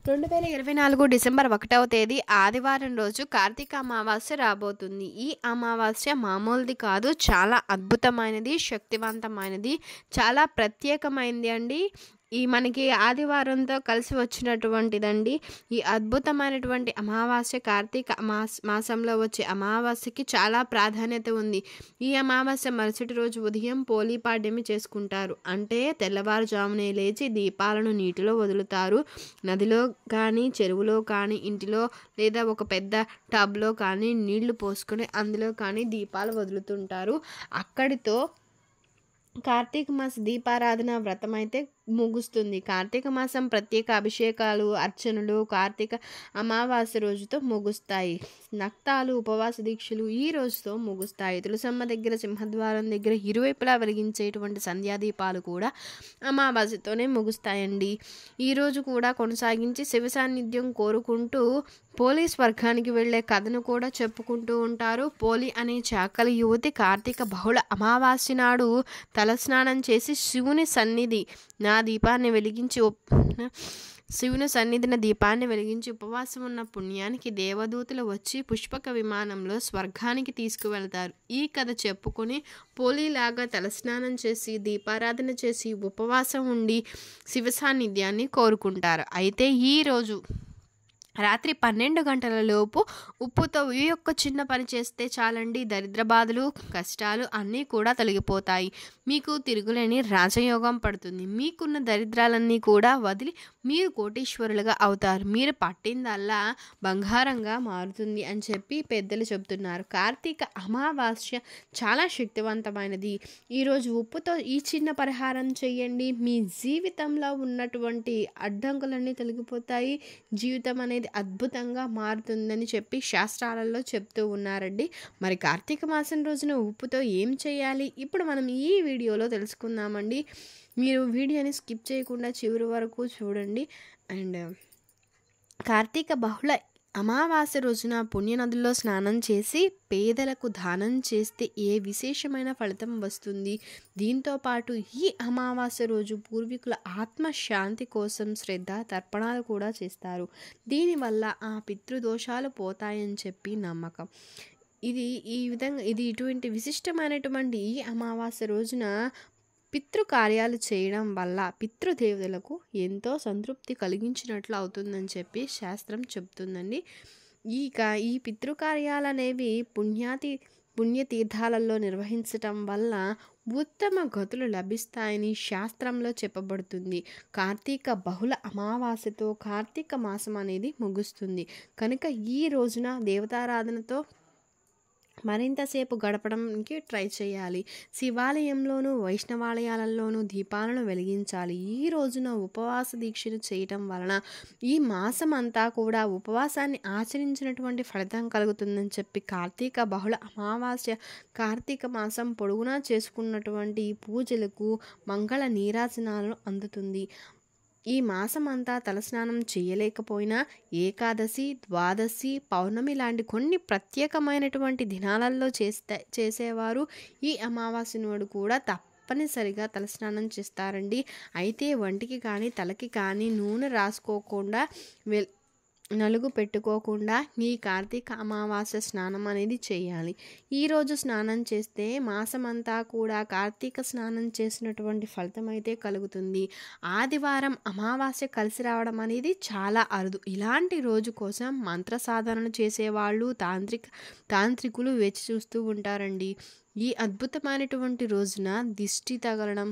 2024 December 1వ తేదీ ఆదివారం రోజు కార్తీక అమావాస్య రాబోతుంది. ఈ అమావాస్య మామూలుది కాదు, చాలా అద్భుతమైనది, శక్తివంతమైనది, చాలా ప్రత్యేకమైనది అండి. మనకి ఆదివారంతో కలిసి వచ్చినటువంటిదండి. ఈ అద్భుతమైనటువంటి అమావాస్య కార్తీక మాసంలో వచ్చే అమావాస్యకి చాలా ప్రాధాన్యత ఉంది. ఈ అమావాస్య మరుసటి రోజు ఉదయం పోలీపాడ్యమి చేసుకుంటారు. అంటే తెల్లవారుజామునే లేచి దీపాలను నీటిలో వదులుతారు. నదిలో కానీ, చెరువులో కానీ, ఇంటిలో లేదా ఒక పెద్ద టబ్లో కానీ నీళ్లు పోసుకొని అందులో కానీ దీపాలు వదులుతుంటారు. అక్కడితో కార్తీక మాస దీపారాధన వ్రతం అయితే ముగుస్తుంది. కార్తీక మాసం ప్రత్యేక అభిషేకాలు, అర్చనలు కార్తీక అమావాస్య రోజుతో ముగుస్తాయి. నక్తాలు, ఉపవాస దీక్షలు ఈ రోజుతో ముగుస్తాయి. తులసమ్మ దగ్గర, సింహద్వారం దగ్గర ఇరువైపులా వెలిగించేటువంటి సంధ్యాదీపాలు కూడా అమావాస్యతోనే ముగుస్తాయండి. ఈరోజు కూడా కొనసాగించి శివ సాన్నిధ్యం కోరుకుంటూ పోలీస్ వర్గానికి వెళ్ళే కథను కూడా చెప్పుకుంటూ ఉంటారు. పోలి అనే చాకలి యువతి కార్తీక బహుళ అమావాస్య నాడు తలస్నానం చేసి శివుని సన్నిధిన దీపాన్ని వెలిగించి ఉపవాసం ఉన్న పుణ్యానికి దేవదూతలు వచ్చి పుష్పక విమానంలో స్వర్గానికి తీసుకువెళ్తారు. ఈ కథ చెప్పుకొని పోలీలాగా తలస్నానం చేసి దీపారాధన చేసి ఉపవాసం ఉండి శివ సాన్నిధ్యాన్ని కోరుకుంటారు. అయితే ఈరోజు రాత్రి 12 గంటల లోపు ఉప్పుతో ఈ యొక్క చిన్న పని చేస్తే చాలండి, దరిద్ర బాధలు, కష్టాలు అన్నీ కూడా తొలగిపోతాయి. మీకు తిరుగులేని రాజయోగం పడుతుంది. మీకున్న దరిద్రాలన్నీ కూడా వదిలి మీరు కోటీశ్వరులుగా అవుతారు. మీరు పట్టిందల్లా బంగారంగా మారుతుంది అని చెప్పి పెద్దలు చెబుతున్నారు. కార్తీక అమావాస్య చాలా శక్తివంతమైనది. ఈరోజు ఉప్పుతో ఈ చిన్న పరిహారం చేయండి. మీ జీవితంలో ఉన్నటువంటి అడ్డంకులన్నీ తొలగిపోతాయి. జీవితం అనేది అద్భుతంగా మారుతుందని చెప్పి శాస్త్రాలలో చెప్తూ ఉన్నారండి. మరి కార్తీక మాసం రోజున ఉప్పుతో ఏం చేయాలి ఇప్పుడు మనం ఈ వీడియోలో తెలుసుకుందామండి. మీరు వీడియోని స్కిప్ చేయకుండా చివరి వరకు చూడండి. అండ్ కార్తీక బహుళ అమావాస్య రోజున పుణ్యనదుల్లో స్నానం చేసి పేదలకు దానం చేస్తే ఏ విశేషమైన ఫలితం వస్తుంది. దీంతో పాటు ఈ అమావాస్య రోజు పూర్వీకుల ఆత్మశాంతి కోసం శ్రద్ధ తర్పణాలు కూడా చేస్తారు. దీనివల్ల ఆ పితృదోషాలు పోతాయని చెప్పి నమ్మకం. ఇది ఇటువంటి విశిష్టమైనటువంటి ఈ అమావాస్య రోజున పితృకార్యాలు చేయడం వల్ల పితృదేవతలకు ఎంతో సంతృప్తి కలిగించినట్లు అవుతుందని చెప్పి శాస్త్రం చెప్తుందండి. ఈ పితృకార్యాలు అనేవి పుణ్యతీర్థాలలో నిర్వహించటం వల్ల ఉత్తమ గతులు లభిస్తాయని శాస్త్రంలో చెప్పబడుతుంది. కార్తీక బహుళ అమావాస్యతో కార్తీక మాసం అనేది ముగుస్తుంది కనుక ఈ రోజున దేవతారాధనతో మరింతసేపు గడపడానికి ట్రై చేయాలి. శివాలయంలోనూ వైష్ణవాలయాలలోనూ దీపాలను వెలిగించాలి. ఈ రోజున ఉపవాస దీక్షను చేయటం వలన ఈ మాసం అంతా కూడా ఉపవాసాన్ని ఆచరించినటువంటి ఫలితం కలుగుతుందని చెప్పి కార్తీక బహుళ అమావాస్య కార్తీక మాసం పొడుగునా చేసుకున్నటువంటి పూజలకు మంగళ నీరాజనాలను అందుతుంది. ఈ మాసం అంతా తలస్నానం చేయలేకపోయినా ఏకాదశి, ద్వాదశి, పౌర్ణమి లాంటి కొన్ని ప్రత్యేకమైనటువంటి దినాలలో చేసేవారు ఈ అమావాస్య నాడు కూడా తప్పనిసరిగా తలస్నానం చేస్తారండి. అయితే ఒంటికి కానీ తలకి కానీ నూనె రాసుకోకుండా నలుగు పెట్టుకోకుండా ఈ కార్తీక అమావాస్య స్నానం అనేది చేయాలి. ఈరోజు స్నానం చేస్తే మాసమంతా కూడా కార్తీక స్నానం చేసినటువంటి ఫలితం అయితే కలుగుతుంది. ఆదివారం అమావాస్య కలిసి రావడం అనేది చాలా అరుదు. ఇలాంటి రోజు కోసం మంత్ర సాధనలు చేసేవాళ్ళు తాంత్రికులు వేచి చూస్తూ ఉంటారండి. ఈ అద్భుతమైనటువంటి రోజున దిష్టి తగలడం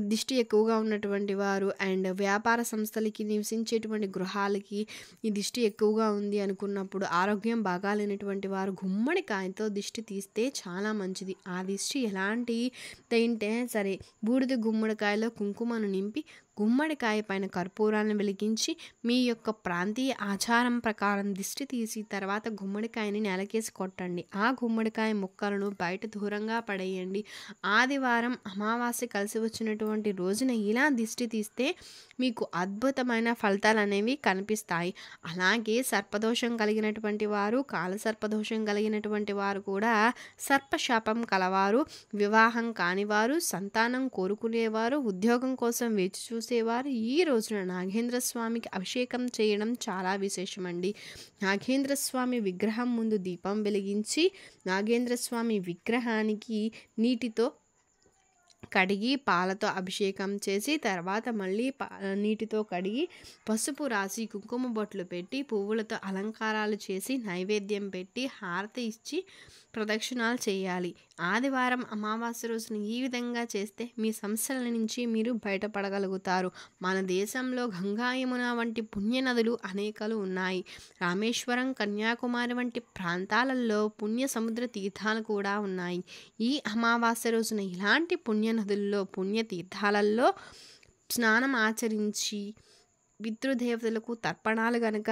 దిష్టి ఎక్కువగా ఉన్నటువంటి వారు అండ్ వ్యాపార సంస్థలకి, నివసించేటువంటి గృహాలకి ఈ దిష్టి ఎక్కువగా ఉంది అనుకున్నప్పుడు, ఆరోగ్యం బాగాలేనటువంటి వారు గుమ్మడికాయతో దిష్టి తీస్తే చాలా మంచిది. ఆ దిష్టి ఎలాంటిదంటే సరే, బూడిద గుమ్మడికాయలో కుంకుమను నింపి గుమ్మడికాయ పైన కర్పూరాన్ని వెలిగించి మీ యొక్క ప్రాంతీయ ఆచారం ప్రకారం దిష్టి తీసి తర్వాత గుమ్మడికాయని నేలకేసి కొట్టండి. ఆ గుమ్మడికాయ ముక్కలను బయట దూరంగా పడేయండి. ఆదివారం అమావాస్య కలిసి వచ్చినటువంటి రోజున ఇలా దిష్టి తీస్తే మీకు అద్భుతమైన ఫలితాలు అనేవి కనిపిస్తాయి. అలాగే సర్పదోషం కలిగినటువంటి వారు, కాలసర్పదోషం కలిగినటువంటి వారు కూడా, సర్పశాపం కలవారు, వివాహం కానివారు, సంతానం కోరుకునేవారు, ఉద్యోగం కోసం వేచి చూసేవారు ఈ రోజున నాగేంద్ర స్వామికి అభిషేకం చేయడం చాలా విశేషమండి. నాగేంద్ర స్వామి విగ్రహం ముందు దీపం వెలిగించి నాగేంద్ర స్వామి విగ్రహానికి నీటితో కడిగి పాలతో అభిషేకం చేసి తర్వాత మళ్ళీ నీటితో కడిగి పసుపు రాసి కుంకుమ బొట్లు పెట్టి పువ్వులతో అలంకారాలు చేసి నైవేద్యం పెట్టి హారతి ఇచ్చి ప్రదక్షిణాలు చేయాలి. ఆదివారం అమావాస్య రోజున ఈ విధంగా చేస్తే మీ సమస్యల నుంచి మీరు బయటపడగలుగుతారు. మన దేశంలో గంగా యమున వంటి పుణ్య నదులు అనేకలు ఉన్నాయి. రామేశ్వరం కన్యాకుమారి వంటి ప్రాంతాలలో పుణ్య సముద్ర తీర్థాలు కూడా ఉన్నాయి. ఈ అమావాస్య రోజున ఇలాంటి పుణ్య నదుల్లో పుణ్య తీర్థాలలో స్నానం ఆచరించి పితృదేవతలకు తర్పణాలు గనక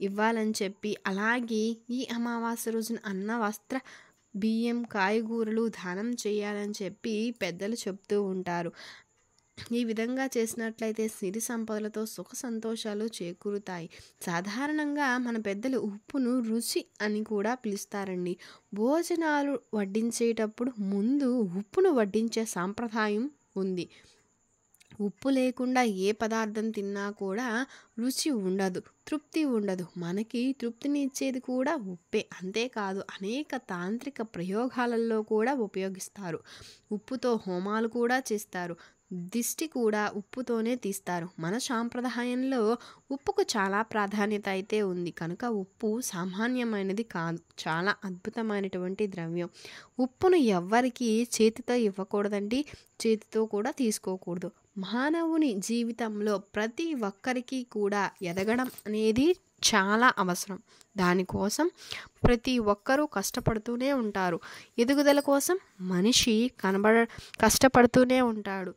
ఇవ్వాలని చెప్పి, అలాగే ఈ అమావాస్య రోజున అన్న వస్త్ర బియ్యం కాయగూరలు దానం చేయాలని చెప్పి పెద్దలు చెప్తూ ఉంటారు. ఈ విధంగా చేసినట్లయితే సిరి సంపదలతో సుఖ సంతోషాలు చేకూరుతాయి. సాధారణంగా మన పెద్దలు ఉప్పును రుచి అని కూడా పిలుస్తారండి. భోజనాలు వడ్డించేటప్పుడు ముందు ఉప్పును వడ్డించే సాంప్రదాయం ఉంది. ఉప్పు లేకుండా ఏ పదార్థం తిన్నా కూడా రుచి ఉండదు, తృప్తి ఉండదు. మనకి తృప్తిని ఇచ్చేది కూడా ఉప్పే. అంతేకాదు అనేక తాంత్రిక ప్రయోగాలలో కూడా ఉపయోగిస్తారు. ఉప్పుతో హోమాలు కూడా చేస్తారు. దిష్టి కూడా ఉప్పుతోనే తీస్తారు. మన సాంప్రదాయంలో ఉప్పుకు చాలా ప్రాధాన్యత అయితే ఉంది కనుక ఉప్పు సామాన్యమైనది కాదు, చాలా అద్భుతమైనటువంటి ద్రవ్యం. ఉప్పును ఎవ్వరికి చేతితో ఇవ్వకూడదండి, చేతితో కూడా తీసుకోకూడదు. మానవుని జీవితంలో ప్రతి ఒక్కరికి కూడా ఎదగడం అనేది చాలా అవసరం. దానికోసం ప్రతి ఒక్కరూ కష్టపడుతూనే ఉంటారు. ఎదుగుదల కోసం మనిషి కష్టపడుతూనే ఉంటాడు.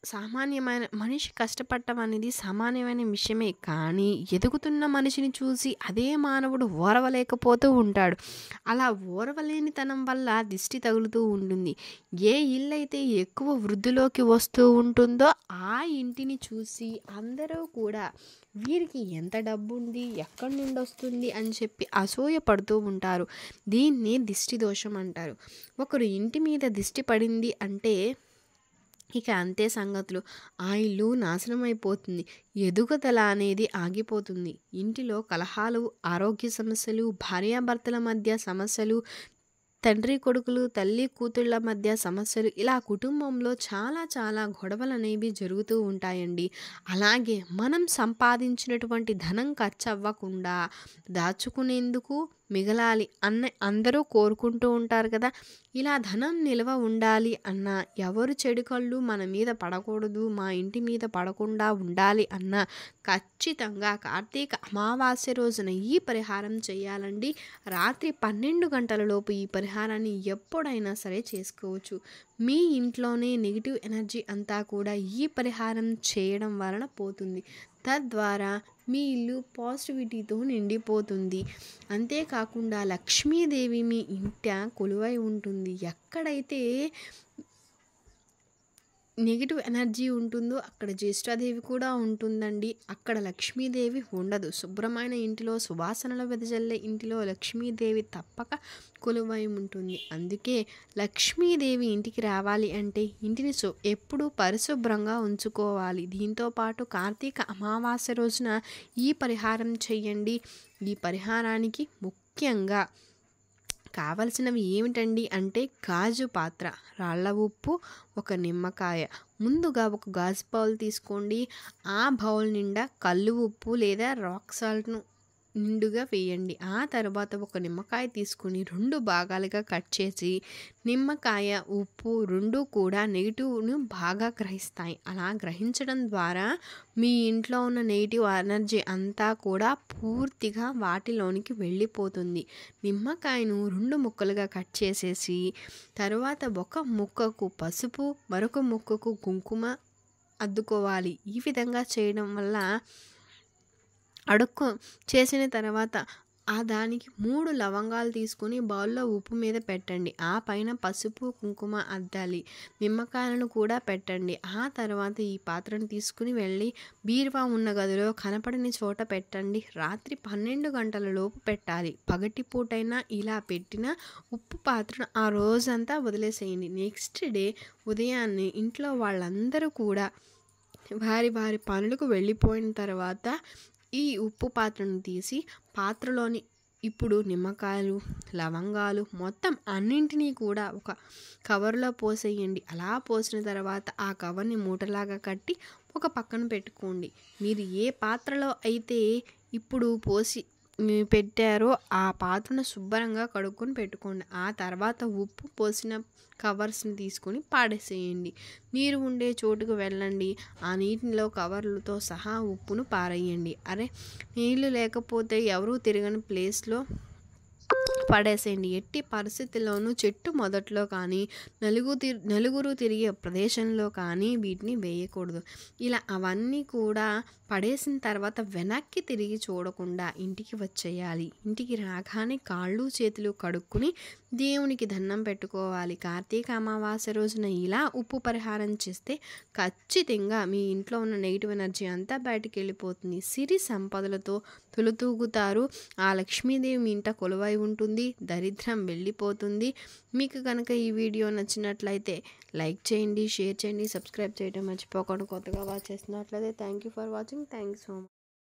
సామాన్యమైన మనిషి కష్టపడటం అనేది సామాన్యమైన విషయమే. కానీ ఎదుగుతున్న మనిషిని చూసి అదే మానవుడు ఓర్వలేకపోతూ ఉంటాడు. అలా ఓర్వలేనితనం వల్ల దిష్టి తగులుతూ ఉంటుంది. ఏ ఇల్లు అయితే ఎక్కువ వృద్ధిలోకి వస్తూ ఉంటుందో ఆ ఇంటిని చూసి అందరూ కూడా వీరికి ఎంత డబ్బు ఉంది, ఎక్కడి నుండి వస్తుంది అని చెప్పి అసూయ పడుతూ ఉంటారు. దీన్ని దిష్టి దోషం అంటారు. ఒకరు ఇంటి మీద దిష్టి పడింది అంటే ఇక అంతే సంగతులు. ఆ ఇల్లు నాశనం అయిపోతుంది, ఎదుగుదల అనేది ఆగిపోతుంది. ఇంటిలో కలహాలు, ఆరోగ్య సమస్యలు, భార్యాభర్తల మధ్య సమస్యలు, తండ్రి కొడుకులు, తల్లి కూతుళ్ళ మధ్య సమస్యలు, ఇలా కుటుంబంలో చాలా చాలా గొడవలు అనేవి జరుగుతూ ఉంటాయండి. అలాగే మనం సంపాదించినటువంటి ధనం ఖర్చు అవ్వకుండా దాచుకునేందుకు మిగలాలి అందరూ కోరుకుంటూ ఉంటారు కదా. ఇలా ధనం నిల్వ ఉండాలి అన్నా, ఎవరు చెడు కళ్ళు మన మీద పడకూడదు, మా ఇంటి మీద పడకుండా ఉండాలి అన్నా ఖచ్చితంగా కార్తీక అమావాస్య రోజున ఈ పరిహారం చేయాలండి. రాత్రి 12 గంటలలోపు ఈ పరిహారాన్ని ఎప్పుడైనా సరే చేసుకోవచ్చు. మీ ఇంట్లోనే నెగిటివ్ ఎనర్జీ అంతా కూడా ఈ పరిహారం చేయడం వలన పోతుంది. తద్వారా మీ ఇల్లు పాజిటివిటీతో నిండిపోతుంది. అంతేకాకుండా లక్ష్మీదేవి మీ ఇంట కొలువై ఉంటుంది. ఎక్కడైతే నెగిటివ్ ఎనర్జీ ఉంటుందో అక్కడ జ్యేష్ఠాదేవి కూడా ఉంటుందండి. అక్కడ లక్ష్మీదేవి ఉండదు. శుభ్రమైన ఇంటిలో, సువాసనలు వెదజల్లే ఇంటిలో లక్ష్మీదేవి తప్పక కొలువై ఉంటుంది. అందుకే లక్ష్మీదేవి ఇంటికి రావాలి అంటే ఇంటిని ఎప్పుడూ పరిశుభ్రంగా ఉంచుకోవాలి. దీంతోపాటు కార్తీక అమావాస్య రోజున ఈ పరిహారం చెయ్యండి. ఈ పరిహారానికి ముఖ్యంగా కావలసినవి ఏమిటండి అంటే గాజు పాత్ర, రాళ్ళ ఉప్పు, ఒక నిమ్మకాయ. ముందుగా ఒక గాజు బౌల్ తీసుకోండి. ఆ బౌల్ నిండా కల్లు ఉప్పు లేదా రాక్ సాల్ట్ను నిండుగా వేయండి. ఆ తర్వాత ఒక నిమ్మకాయ తీసుకుని 2 భాగాలుగా కట్ చేసి, నిమ్మకాయ ఉప్పు 2 కూడా నెగిటివ్ను బాగా గ్రహిస్తాయి. అలా గ్రహించడం ద్వారా మీ ఇంట్లో ఉన్న నెగిటివ్ ఎనర్జీ అంతా కూడా పూర్తిగా వాటిలోనికి వెళ్ళిపోతుంది. నిమ్మకాయను 2 ముక్కలుగా కట్ చేసేసి తర్వాత ఒక ముక్కకు పసుపు, మరొక ముక్కకు కుంకుమ అద్దుకోవాలి. ఈ విధంగా చేయడం వల్ల అడుక్కు చేసిన తర్వాత దానికి 3 లవంగాలు తీసుకొని బౌల్లో ఉప్పు మీద పెట్టండి. ఆ పైన పసుపు కుంకుమ అద్దాలి. నిమ్మకాయలను కూడా పెట్టండి. ఆ తర్వాత ఈ పాత్రను తీసుకుని వెళ్ళి బీరువా ఉన్న గదిలో కనపడని చోట పెట్టండి. రాత్రి 12 గంటల లోపు పెట్టాలి. పగటిపూటైనా ఇలా పెట్టిన ఉప్పు పాత్రను ఆ రోజంతా వదిలేసేయండి. నెక్స్ట్ డే ఉదయాన్నే ఇంట్లో వాళ్ళందరూ కూడా వారి వారి పనులకు వెళ్ళిపోయిన తర్వాత ఈ ఉప్పు పాత్రను తీసి పాత్రలోని ఇప్పుడు నిమ్మకాయలు, లవంగాలు మొత్తం అన్నింటినీ కూడా ఒక కవర్లో పోసేయండి. అలా పోసిన తర్వాత ఆ కవర్ని మూటలాగా కట్టి ఒక పక్కన పెట్టుకోండి. మీరు ఏ పాత్రలో అయితే ఇప్పుడు పోసి పెట్టారో ఆ పాత్రను శుభ్రంగా కడుక్కొని పెట్టుకోండి. ఆ తర్వాత ఉప్పు పోసిన కవర్స్ని తీసుకొని పాడేసేయండి. నీరు ఉండే చోటుకు వెళ్ళండి. ఆ నీటిలో కవర్లతో సహా ఉప్పును పారేయండి. నీళ్ళు లేకపోతే ఎవరూ తిరగని ప్లేస్లో పడేసేయండి. ఎట్టి పరిస్థితుల్లోనూ చెట్టు మొదట్లో కానీ నలుగురు తిరిగే ప్రదేశంలో కానీ వీటిని వేయకూడదు. ఇలా అవన్నీ కూడా పడేసిన తర్వాత వెనక్కి తిరిగి చూడకుండా ఇంటికి వచ్చేయాలి. ఇంటికి రాగానే కాళ్ళు చేతులు కడుక్కుని దేవునికి దండం పెట్టుకోవాలి. కార్తీక అమావాస్య రోజున ఇలా ఉప్పు పరిహారం చేస్తే ఖచ్చితంగా మీ ఇంట్లో ఉన్న నెగిటివ్ ఎనర్జీ అంతా బయటికి వెళ్ళిపోతుంది. సిరి సంపదలతో తొలుతూగుతారు. ఆ లక్ష్మీదేవి మీ ఇంట కొలువై ఉంటుంది. దరిద్రం వెళ్ళిపోతుంది. మీకు కనుక ఈ వీడియో నచ్చినట్లయితే లైక్ చేయండి, షేర్ చేయండి, సబ్స్క్రైబ్ చేయడం మర్చిపోకండి. కొత్తగా వాచ్ చేస్తున్నట్లయితే thank you for watching. Thank you so much.